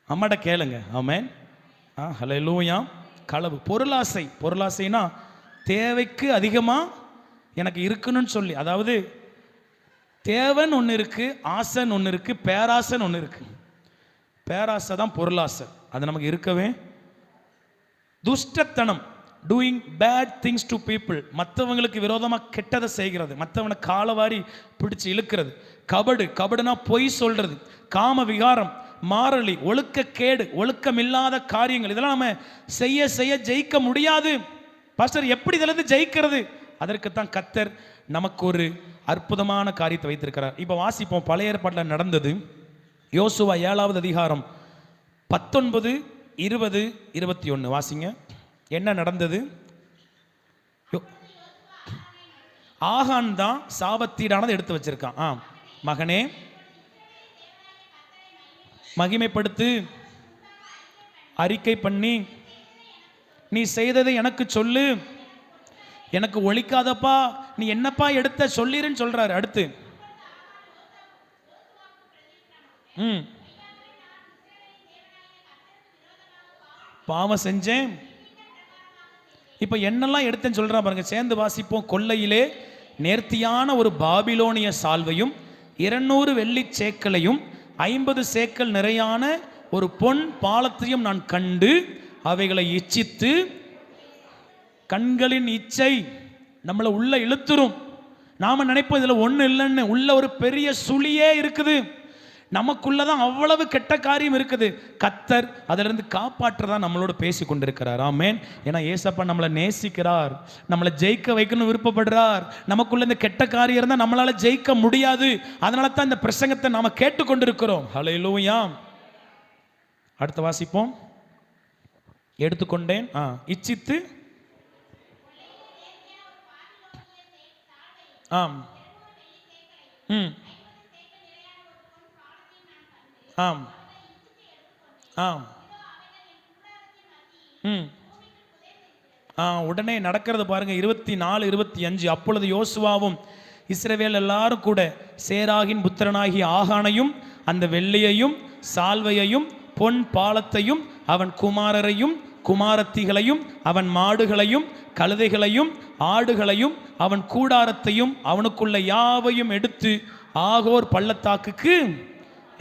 அம்மாட்ட கேளுங்க. ஆமென். ஹல்லேலூயா. களவு, பொருளாசை. பொருளாசைனா தேவைக்கு அதிகமாக எனக்கு இருக்குன்னு சொல்லி, அதாவது தேவைன்னு ஒன்று இருக்கு, ஆசைன்னு ஒன்று இருக்கு, பேராசைன்னு ஒன்று இருக்கு. பேராசை தான் பொருளாசை, அது நமக்கு இருக்கவே. துஷ்டத்தனம், doing bad things to people, மற்றவங்களுக்கு விரோதமாக கெட்டதை செய்கிறது, மற்றவனை காலவாரி பிடிச்சு இழுக்கிறது. கபடுனா பொய் சொல்றது. காம விகாரம், மாரளி, ஒழுக்கக்கேடு, ஒழுக்கமில்லாத காரியங்கள், இதெல்லாம் நம்ம செய்ய ஜெயிக்க முடியாது. பாஸ்டர், எப்படி இதிலிருந்து ஜெயிக்கிறது? அதற்குத்தான் கர்த்தர் நமக்கு ஒரு அற்புதமான காரியத்தை வைத்திருக்கிறார். இப்போ வாசிப்போம், பழைய ஏற்பாட்டில் நடந்தது. யோசுவா 7வது அதிகாரம் 19, 20, 21 வாசிங்க. என்ன நடந்தது? ஆகான் தான் சாபத்தீடானதை எடுத்து வச்சிருக்கான். மகனே மகிமைப்படுத்து, அறிக்கை பண்ணி நீ செய்ததை எனக்கு சொல்லு, எனக்கு ஒழிக்காதப்பா, நீ என்னப்பா எடுத்த சொல்லிருன்னு சொல்றாரு. அடுத்து பாவம் செஞ்சேன், இப்ப என்னெல்லாம் எடுத்தேன்னு சொல்றான் பாருங்க. சேர்ந்து வாசிப்போம். கொள்ளையிலே நேர்த்தியான ஒரு பாபிலோனிய சால்வையும் 200 வெள்ளி சேக்கலையும் 50 சேக்கல் நிறையான ஒரு பொன் பாலத்தையும் நான் கண்டு அவைகளை இச்சித்து, கண்களின் இச்சை நம்மளை உள்ள இழுத்துரும். நாம நினைப்போம் இதுல ஒண்ணு இல்லைன்னு, உள்ள ஒரு பெரிய சுழியே இருக்குது, நமக்குள்ளதான் அவ்வளவு கெட்ட காரியம் இருக்குது. கர்த்தர் அதிலிருந்து காப்பாற்றதா நம்மளோட பேசி கொண்டிருக்கிறார். ஆமென். ஏன்னா ஏசப்பா நம்மளை நேசிக்கிறார், நம்மளை ஜெயிக்க வைக்கணும் விருப்பப்படுறார். நமக்குள்ள இந்த கெட்ட காரியம் இருந்தால் நம்மளால ஜெயிக்க முடியாது. அதனால தான் இந்த பிரசங்கத்தை நாம கேட்டுக்கொண்டிருக்கிறோம். ஹல்லேலூயா. அடுத்த வாசிப்போம். எடுத்துக்கொண்டேன், இச்சித்து, ஆம் ஆம் ஆம் உடனே நடக்கிறது பாருங்க. 24, 25. அப்பொழுது யோசுவாவும் இஸ்ரவேல் எல்லாரும் கூட சேராகின் புத்திரனாகிய ஆகானையும் அந்த வெள்ளியையும் சால்வையையும் பொன் பாலத்தையும் அவன் குமாரரையும் குமாரத்திகளையும் அவன் மாடுகளையும் கழுதைகளையும் ஆடுகளையும் அவன் கூடாரத்தையும் அவனுக்குள்ள யாவையும் எடுத்து ஆகோர் பள்ளத்தாக்குக்கு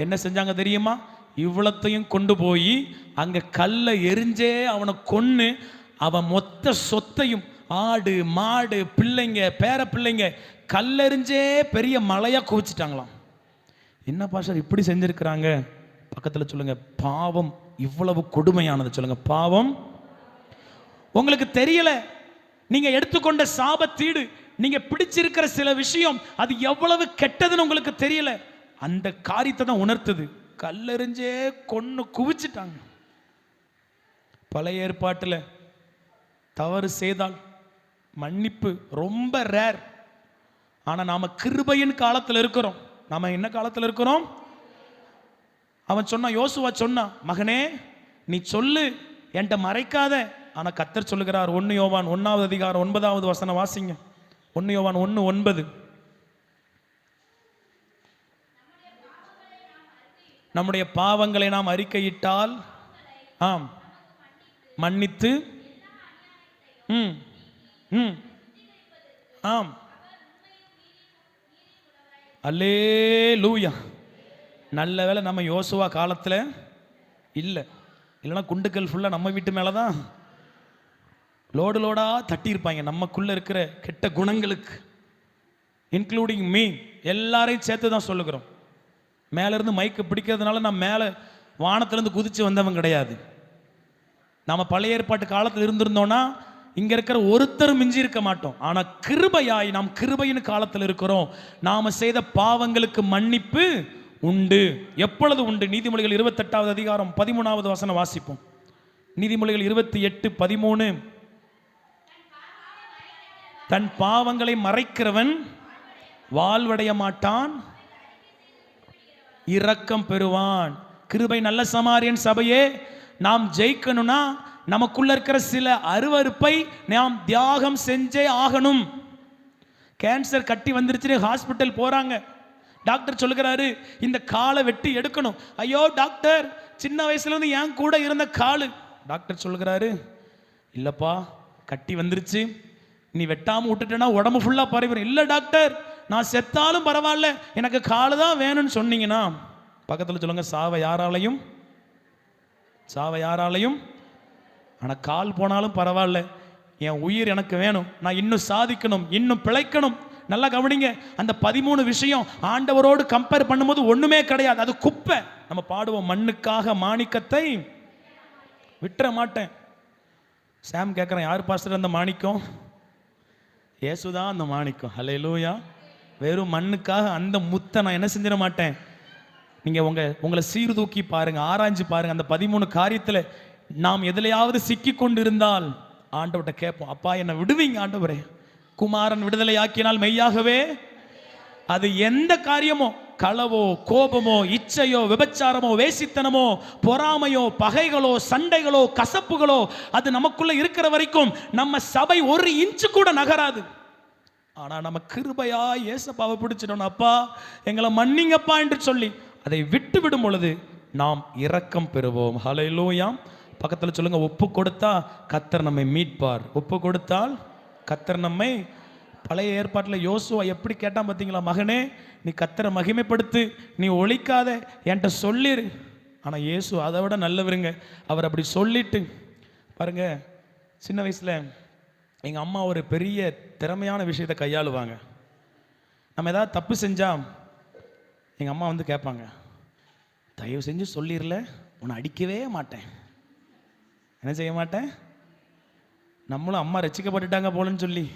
என்ன செஞ்சாங்க தெரியுமா? இவ்வளத்தையும் கொண்டு போய் அங்க கல்லை எரிஞ்சே அவனை கொன்னு அவன் மொத்த சொத்தையும், ஆடு மாடு பிள்ளைங்க பேர பிள்ளைங்க, கல்லெறிஞ்சே பெரிய மலையா குவிச்சிட்டாங்களாம். என்ன பாஸ்டர் இப்படி செஞ்சிருக்கிறாங்க? பக்கத்துல சொல்லுங்க, பாவம் இவ்வளவு கொடுமையானது. சொல்லுங்க, பாவம். உங்களுக்கு தெரியல, நீங்க எடுத்துக்கொண்ட சாபத்தீடு, நீங்க பிடிச்சிருக்கிற சில விஷயம் அது எவ்வளவு கெட்டதுன்னு உங்களுக்கு தெரியல. அந்த காரியத்தை தான் உணர்த்துது. கல்லெறிஞ்சே கொன்னு குவிச்சிட்டாங்க. பழைய ஏற்பாட்டில் தவறு செய்தால் மன்னிப்பு ரொம்ப ரேர். ஆனா நாம கிருபையின் காலத்தில் இருக்கிறோம். நாம என்ன காலத்தில் இருக்கிறோம்? அவன் சொன்னா, யோசுவா சொன்னா, மகனே நீ சொல்லு, என்கிட்ட மறைக்காத. ஆனா கர்த்தர் சொல்லுகிறார். 1 யோவான் 1ஆவது அதிகாரம் 9ஆவது வசனம் வாசிங்க. 1 யோவான் 1:9. நம்முடைய பாவங்களை நாம் அறிக்கையிட்டால் மன்னித்து அல்லேலூயா. நல்ல வேளை நம்ம யோசுவா காலத்தில் இல்லை, இல்லைன்னா குண்டுக்கல் ஃபுல்லாக நம்ம வீட்டு மேலே தான் லோடு லோடாக தட்டியிருப்பாங்க. நமக்குள்ளே இருக்கிற கெட்ட குணங்களுக்கு, இன்க்ளூடிங் மீ, எல்லாரையும் சேர்த்து தான் சொல்லுகிறோம். மேலேருந்து மைக்கு பிடிக்கிறதுனால நான் மேலே வானத்திலேருந்து குதித்து வந்தவன் கிடையாது. நம்ம பழைய ஏற்பாட்டு காலத்தில் இருந்திருந்தோன்னா இங்கே இருக்கிற ஒருத்தர் மிஞ்சி இருக்க மாட்டோம். ஆனால் கிருபையாய் நாம் கிருபையின் காலத்தில் இருக்கிறோம். நாம் செய்த பாவங்களுக்கு மன்னிப்பு உண்டு. எப்பொழுது உண்டு? நீதிமொழிகள் 28ஆவது அதிகாரம் 13ஆவது வசனம் வாசிப்போம். நீதிமொழிகள் 28:13. தன் பாவங்களை மறைக்கிறவன் வாழ்வடைய மாட்டான், இரக்கம் பெறுவான். கிருபை நல்ல சமாரியன் சபையே, நாம் ஜெயிக்கணும்னா நமக்குள்ள இருக்கிற சில அருவருப்பை நாம் தியாகம் செஞ்சே ஆகணும். கேன்சர் கட்டி வந்துருச்சு, ஹாஸ்பிட்டல் போறாங்க. டாக்டர் சொல்லுகிறாரு, இந்த காலை வெட்டி எடுக்கணும். ஐயோ டாக்டர், சின்ன வயசுல இருந்து என் கூட இருந்த காலு. டாக்டர் சொல்லுகிறாரு, இல்லப்பா கட்டி வந்துருச்சு, நீ வெட்டாம விட்டுட்டேன்னா உடம்பு ஃபுல்லா பரவிடும். இல்லை டாக்டர், நான் செத்தாலும் பரவாயில்ல, எனக்கு காலு தான் வேணும்னு சொன்னீங்கன்னா பக்கத்தில் சொல்லுங்க, சாவை யாராலையும், ஆனால் கால் போனாலும் பரவாயில்ல, என் உயிர் எனக்கு வேணும், நான் இன்னும் சாதிக்கணும், இன்னும் பிழைக்கணும். நல்லா கவனிங்க, அந்த 13 விஷயம் ஆண்டவரோடு கம்பேர் பண்ணும்போது ஒண்ணுமே கிடையாது, அது குப்பை. நம்ம பாடுவோம், மண்ணுக்காக மாணிக்கத்தை விட்டுற மாட்டேன். சாம் கேட்குறேன், யார் பாஸ்டர் அந்த மாணிக்கம்? இயேசுதான் அந்த மாணிக்கம். ஹல்லேலூயா. வெறும் மண்ணுக்காக அந்த முத்தை நான் என்ன செஞ்சிட மாட்டேன். நீங்கள் உங்களை சீர்தூக்கி பாருங்க, ஆராய்ஞ்சு பாருங்க. அந்த 13 காரியத்தில் நாம் எதுலையாவது சிக்கி கொண்டு இருந்தால் ஆண்டவர்கிட்ட கேட்போம், அப்பா என்னை விடுவீங்க ஆண்டவரே, குமாரன் விடுதலை ஆக்கினால் மெய்யாகவே அது எந்த காரியமோ, களவோ, கோபமோ, இச்சையோ, விபச்சாரமோ, வேசித்தனமோ, பொறாமையோ, பகைகளோ, சண்டைகளோ, கசப்புகளோ, அது நமக்குள்ள இருக்கிற வரைக்கும் நம்ம சபை ஒரு இன்ச்சு கூட நகராது. ஆனா நம்ம கிருபையா ஏசப்பாவை பிடிச்சிட்டோம், அப்பா எங்களை மன்னிங்கப்பா என்று சொல்லி அதை விட்டு விடும் பொழுது நாம் இரக்கம் பெறுவோம். ஹல்லேலூயா. பக்கத்தில் சொல்லுங்க, ஒப்பு கொடுத்தா கர்த்தர் நம்மை மீட்பார். ஒப்பு கொடுத்தால் கர்த்தர் நம்மை. பழைய ஏற்பாட்டில் யோசுவா எப்படி கேட்டான் பார்த்தீங்களா? மகனே, நீ கர்த்தரை மகிமைப்படுத்து, நீ ஒழிக்காத, என்கிட்ட சொல்லிரு. ஆனால் இயேசு அதை விட நல்லவருங்க. அவர் அப்படி சொல்லிட்டு பாருங்க, சின்ன வயசில் எங்கள் அம்மா ஒரு பெரிய திறமையான விஷயத்தை கையாளுவாங்க. நம்ம ஏதாவது தப்பு செஞ்சால் எங்கள் அம்மா வந்து கேட்பாங்க, தயவு செஞ்சு சொல்லிடல, உன்னை அடிக்கவே மாட்டேன். என்ன செய்ய மாட்டேன்? நம்மளும் அம்மா ரசிக்கப்பட்டுட்டாங்க போலன்னு சொல்லி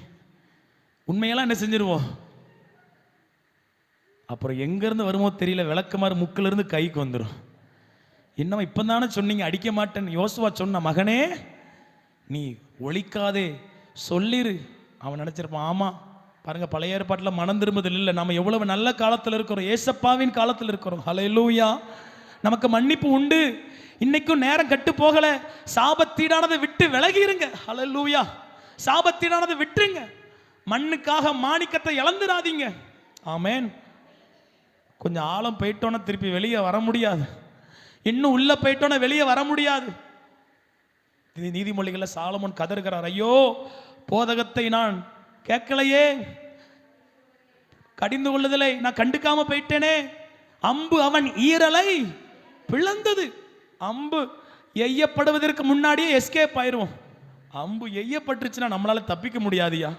உண்மையெல்லாம் என்ன செஞ்சிருவோம். அப்புறம் எங்கேருந்து வருமோ தெரியல, விளக்குமாறு முக்கிலிருந்து கைக்கு வந்துடும். என்னவா இப்போ தானே சொன்னீங்க அடிக்க மாட்டேன்னு. யோசுவா சொன்ன, மகனே நீ ஒழிக்காதே, சொல்லிரு. அவன் நினச்சிருப்பான், ஆமாம் பாருங்க, பழைய ஏற்பாட்டில் மனம் திரும்புதல் இல்லை. நம்ம எவ்வளவு நல்ல காலத்தில் இருக்கிறோம், ஏசப்பாவின் காலத்தில் இருக்கிறோம். ஹல்லேலூயா. நமக்கு மன்னிப்பு உண்டு. இன்னைக்கும் நேரம் கட்டு போகல. சாபத்தீடானதை விட்டு விலகிருங்க. ஹல்லேலூயா. சாபத்தீடானதை விட்டுருங்க. மண்ணுக்காக மாணிக்கத்தை இழந்துடாதீங்க. ஆமேன். கொஞ்சம் ஆழம் போயிட்டோன்னா திருப்பி வெளியே வர முடியாது. இன்னும் உள்ள போயிட்டோன்னா வெளியே வர முடியாது. நீதிமொழிகளை சாலமோன் கதறுகிறார், ஐயோ போதகத்தை நான் கேட்கலையே, கடிந்து கொள்ளுதலை நான் கண்டுக்காம போயிட்டேனே. அம்பு அவன் ஈரலை பிளந்தது. அம்பு எய்யப்படுவதற்கு முன்னாடியே எஸ்கேப் ஆயிடுவோம். அம்பு எய்யப்பட்டுருச்சுன்னா நம்மளால தப்பிக்க முடியாதுயா,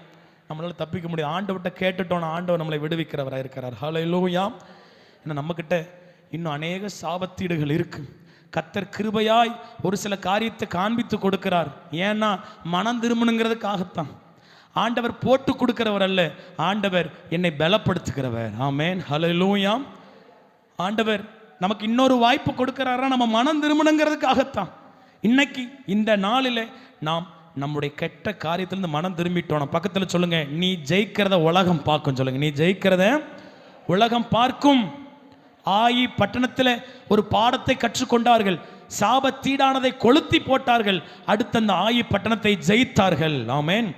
நம்மளால தப்பிக்க முடியாது. ஆண்டவர்கிட்ட கேட்டுட்டோன்னா ஆண்டவர் நம்மளை விடுவிக்கிறவராக இருக்கிறார். ஹல்லேலூயா. ஏன்னா நம்மக்கிட்ட இன்னும் அநேக சாபத்தீடுகள் இருக்கு. கர்த்தர் கிருபையாய் ஒரு சில காரியத்தை காண்பித்து கொடுக்கிறார். ஏன்னா மனம் திரும்பணுங்கிறதுக்காகத்தான். ஆண்டவர் போட்டு கொடுக்கிறவர் அல்ல, ஆண்டவர் என்னை பலப்படுத்துகிறவர். ஆமேன். ஹல்லேலூயா. ஆண்டவர் நமக்கு இன்னொரு வாய்ப்பு கொடுக்கிறாரா, நம்ம மனம் திரும்பணுங்கிறதுக்காகத்தான். இன்னைக்கு இந்த நாளில் நாம் நம்முடைய கெட்ட காரியத்திலிருந்து மனம் திரும்பிட்டோம். பக்கத்தில் சொல்லுங்க, நீ ஜெயிக்கிறத உலகம் பார்க்கும். சொல்லுங்க, நீ ஜெயிக்கிறத உலகம் பார்க்கும். ஆயி பட்டணத்தில் ஒரு பாடத்தை கற்றுக்கொண்டார்கள். சாபத்தீடானதை கொளுத்தி போட்டார்கள். அடுத்த அந்த ஆயி பட்டணத்தை ஜெயித்தார்கள். ஆமேன்.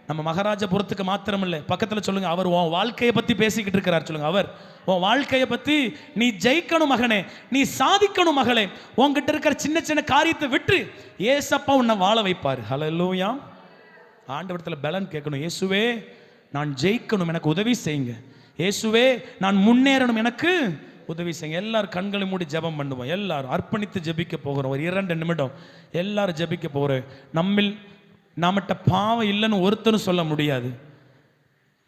நம்ம மகாராஜபுரத்துக்கு மாத்திரமில்லை, பக்கத்தில் சொல்லுங்க, அவர் உன் வாழ்க்கையை பற்றி பேசிக்கிட்டு இருக்கிறார். சொல்லுங்க, அவர் உன் வாழ்க்கையை பற்றி, நீ ஜெயிக்கணும் மகனே, நீ சாதிக்கணும் மகளே. உன்கிட்ட இருக்கிற சின்ன சின்ன காரியத்தை விட்டு ஏசப்பா உன்னை வாழ வைப்பார். ஹல்லேலூயா. ஆண்டவரத்தில் பலன் கேட்கணும். இயேசுவே நான் ஜெயிக்கணும், எனக்கு உதவி செய்யுங்க. இயேசுவே நான் முன்னேறணும், எனக்கு உதவி செய்யுங்க. எல்லாரும் கண்களை மூடி ஜெபம் பண்ணுவோம். எல்லாரும் அர்ப்பணித்து ஜெபிக்க போகிறோம். ஒரு 2 நிமிடம் எல்லாரும் ஜெபிக்க போகிறோம். நம்மகிட்ட பாவம் இல்லைன்னு ஒருத்தரும் சொல்ல முடியாது.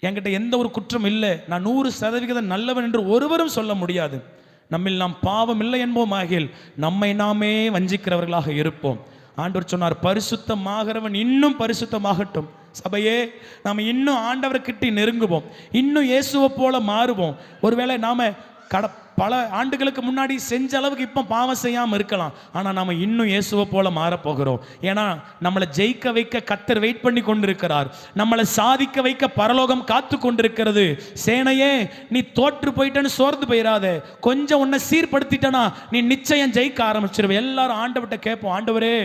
என்கிட்ட எந்த ஒரு குற்றம் இல்லை, நான் 100% நல்லவன் என்று ஒருவரும் சொல்ல முடியாது. நம்மில் நாம் பாவம் இல்லை என்போம் ஆகில் நம்மை நாமே வஞ்சிக்கிறவர்களாக இருப்போம். ஆண்டவர் சொன்னார், பரிசுத்தமாகிறவன் இன்னும் பரிசுத்தமாகட்டும். சபையே, நாம் இன்னும் ஆண்டவர்கிட்ட நெருங்குவோம், இன்னும் இயேசுவை போல மாறுவோம். ஒருவேளை நாம பல ஆண்டுகளுக்கு முன்னாடி செஞ்ச அளவுக்கு இப்போ பாவம் செய்யாமல் இருக்கலாம். ஆனால் நாம் இன்னும் இயேசுவை போல மாறப்போகிறோம். ஏன்னா நம்மளை ஜெயிக்க வைக்க கர்த்தர் வெயிட் பண்ணி கொண்டிருக்கிறார். நம்மளை சாதிக்க வைக்க பரலோகம் காத்து கொண்டிருக்கிறது. சேனையே, நீ தோற்று போயிட்டேன்னு சோர்ந்து போயிடாத. கொஞ்சம் உன்னை சீர்படுத்திட்டனா நீ நிச்சயம் ஜெயிக்க ஆரம்பிச்சிருவ. எல்லாரும் ஆண்டவர்கிட்ட கேட்போம், ஆண்டவரே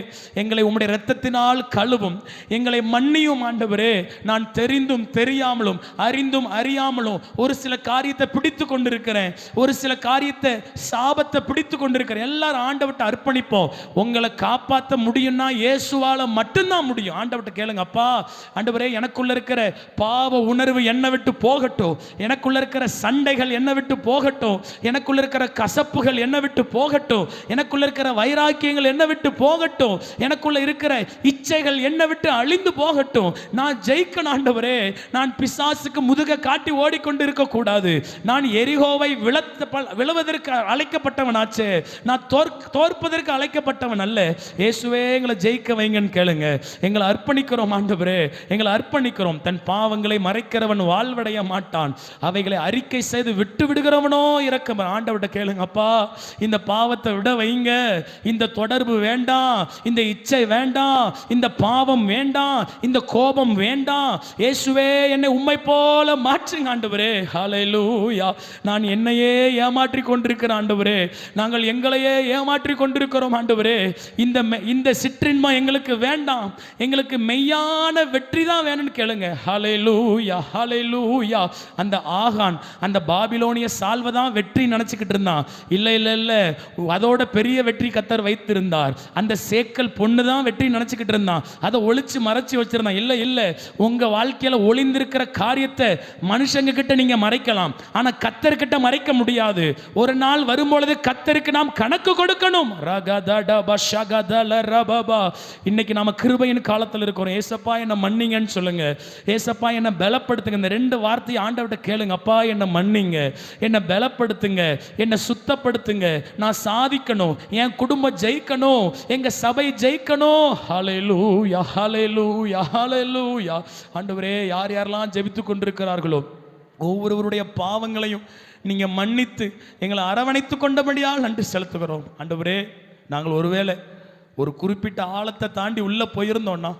எங்களை உம்முடைய இரத்தத்தினால் கழுவும், எங்களை மன்னியும் ஆண்டவரே. நான் தெரிந்தும் தெரியாமலும் அறிந்தும் அறியாமலும் ஒரு சில காரியத்தை பிடித்து கொண்டிருக்கிறேன், ஒரு சில காரியத்தை சாபத்தை பிடித்து கொண்டிருக்கிறேன். எல்லாரும் ஆண்டவர்கிட்ட அர்ப்பணிப்போம். உங்களை காப்பாற்ற முடியும்னா இயேசுவால மட்டும்தான் முடியும். ஆண்டவர்கிட்ட கேளுங்க, அப்பா ஆண்டவரே எனக்குள்ள இருக்கிற பாவ உணர்வு என்னை விட்டு போகட்டும், எனக்குள்ள இருக்கிற சண்டைகள் என்னை விட்டு போகட்டும், எனக்குள்ள இருக்கிற கசப்புகள் என்னை விட்டு போகட்டும், எனக்குள்ள இருக்கிற வைராக்கியங்கள் என்னை விட்டு போகட்டும், எனக்குள்ள இருக்கிற இச்சைகள் என்னை விட்டு அழிந்து போகட்டும். நான் ஜெயிக்கணும் ஆண்டவரே. நான் பிசாசுக்கு முதுக காட்டி ஓடிக்கொண்டு இருக்க கூடாது. நான் எரிகோவை விழுவதற்கு அழைக்கப்பட்டவன் ஆச்சே, நான் தோற்பதற்கு அழைக்கப்பட்டவன் அல்ல. இயேசுவே எங்களை ஜெயிக்க வைங்கன்னு கேளுங்க. எங்களை அர்ப்பணிக்கிறோம் ஆண்டவரே, எங்களை அர்ப்பணிக்கிறோம். தன் பாவங்களை மறைக்கிறவன் வாழ்வடைய மாட்டான், அவைகளை அறிக்கை செய்து விட்டு விடுகிறவனோ இரக்கம். ஆண்டவர்கிட்ட கேளுங்க, அப்பா இந்த பாவத்தை விட வைங்க, இந்த தொடர்பு வேண்டாம், இந்த இச்சை வேண்டாம், இந்த பாவம் வேண்டாம், இந்த கோபம் வேண்டாம். இயேசுவே என்னை உம்மை போல மாற்றுங்க ஆண்டவரே. ஹல்லேலூயா. நான் என்னையே ஏமாற்றி கொண்டிருக்கிறேன் ஆண்டவரே, நாங்கள் எங்களையே ஏமாற்றி கொண்டிருக்கிறோம் ஆண்டவரே. இந்த சிற்றின்மை எங்களுக்கு வேண்டாம், எங்களுக்கு மெய்யான வெற்றி தான் வேணும்னு கேளுங்க. ஹல்லேலூயா, ஹல்லேலூயா. அந்த ஆகான் அந்த பாபிலோனிய சால்வை தான் வெற்றி நினைச்சுக்கிட்டு இருந்தான். இல்ல இல்ல இல்ல, அதோட பெரிய வெற்றி கர்த்தர் வைத்திருந்தார். அந்த சேக்கல் பொண்ணு தான் வெற்றி நினைச்சுக்கிட்டு இருந்தான், அதை ஒளிச்சு மறைச்சு வச்சிருந்தான். இல்ல இல்ல, உங்க வாழ்க்கையில ஒளிந்திருக்கிற காரியத்தை மனுஷங்க கிட்ட நீங்க மறைக்கலாம், ஆனா கர்த்தர்கிட்ட மறைக்க முடியாது. ஒரு நாள் வரும்பொழுது கர்த்தருக்கு நாம் கணக்கு கொடுக்கணும். இன்னைக்கு நாம கிருபையின் காலத்தில் இருக்கிறோம். ஏசப்பா என்ன மன்னிங்கன்னு சொல்லுங்க, ஏசப்பா என்ன பலப்படுத்துங்க. இந்த ரெண்டு வார்த்தையை ஆண்டவர்கிட்ட கேளுங்க. அப்பா என்ன மன்னிங்க, என்ன பலப்படுத்துங்க, என்ன சுத்தப்படுத்துங்க, நான் சாதிக்கணும், என் குடும்பம் ஜெயிக்கணும், எங்க சபை ஜெயிக்கணும். ஹல்லேலூயா, ஹல்லேலூயா, ஹல்லேலூயா. ஆண்டவரே, யார் யாரெல்லாம் ஜெபித்து கொண்டிருக்கிறார்களோ ஒவ்வொருவருடைய பாவங்களையும் நீங்க மன்னித்து எங்களை அரவணைத்து கொண்டபடியால் நன்றி செலுத்துகிறோம். ஆண்டவரே, நாங்கள் ஒருவேளை ஒரு குறிப்பிட்ட ஆழத்தை தாண்டி உள்ள போயிருந்தோம்னா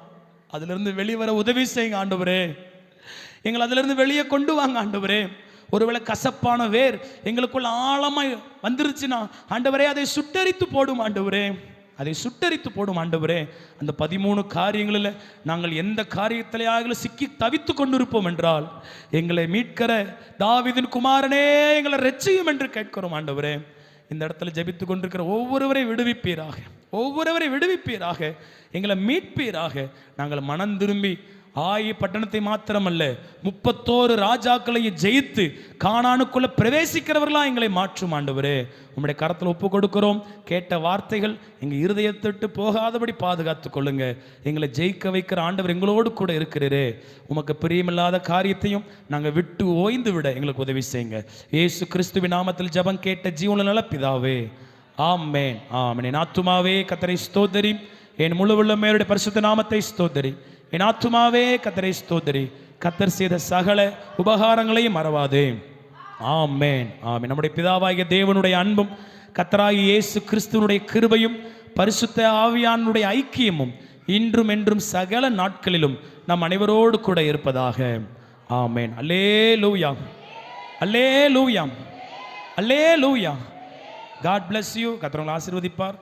அதிலிருந்து வெளிவர உதவி செய்யுங்க ஆண்டவரே. எங்களை அதிலிருந்து வெளியே கொண்டு வாங்க ஆண்டவரே. ஒருவேளை கசப்பான வேர் எங்களுக்குள்ள ஆழமாய் வந்துருச்சுன்னா ஆண்டவரே அதை சுட்டரித்து போடும் ஆண்டவரே, அதை சுட்டரித்து போடும் ஆண்டவரே. அந்த 13 காரியங்களில் நாங்கள் எந்த காரியத்திலேயாவது சிக்கி தவித்து கொண்டிருப்போம் என்றால் எங்களை மீட்கிற தாவீதின் குமாரனே எங்களை ரட்சியும் என்று கேட்கிறோம் ஆண்டவரே. இந்த இடத்துல ஜெபித்து கொண்டிருக்கிற ஒவ்வொருவரை விடுவிப்பீராக, ஒவ்வொருவரை விடுவிப்பீராக, எங்களை மீட்பீராக. நாங்கள் மனம் திரும்பி ஆயி பட்டணத்தை மாத்திரமல்ல 31 ராஜாக்களையும் ஜெயித்து கானானுக்குள்ள பிரவேசிக்கிறவர்களா எங்களை மாற்றும் ஆண்டவரே. உம்முடைய கரத்தில் ஒப்பு கொடுக்கிறோம். கேட்ட வார்த்தைகள் எங்கள் இருதயத்திட்டு போகாதபடி பாதுகாத்து கொள்ளுங்க. எங்களை ஜெயிக்க வைக்கிற ஆண்டவர் எங்களோடு கூட இருக்கிறீரே. உமக்கு பிரியமில்லாத காரியத்தையும் நாங்கள் விட்டு ஓய்ந்து விட எங்களுக்கு உதவி செய்யுங்க. இயேசு கிறிஸ்துவின் நாமத்தில் ஜெபம் கேட்ட ஜீவனுள்ள நல்ல பிதாவே, ஆமென், ஆமென். என் ஆத்துமாவே கர்த்தரை ஸ்தோத்திரி, என் முழு உள்ளமையோட பரிசுத்த நாமத்தை ஸ்தோத்திரி. என் ஆத்துமாவே கர்த்தரை ஸ்தோத்திரி, கர்த்தர் செய்த சகல உபகாரங்களையும் மறவாதே. ஆமென், ஆமென். நம்முடைய பிதாவாகிய தேவனுடைய அன்பும் கர்த்தராகிய இயேசு கிறிஸ்துவினுடைய கிருபையும் பரிசுத்த ஆவியானுடைய ஐக்கியமும் இன்றும் என்றும் சகல நாட்களிலும் நம் அனைவரோடு கூட இருப்பதாக. ஆமென். அல்லேலூயா, அல்லேலூயா, அல்லேலூயா. God bless you. கர்த்தர் உங்களை ஆசீர்வதிப்பார்.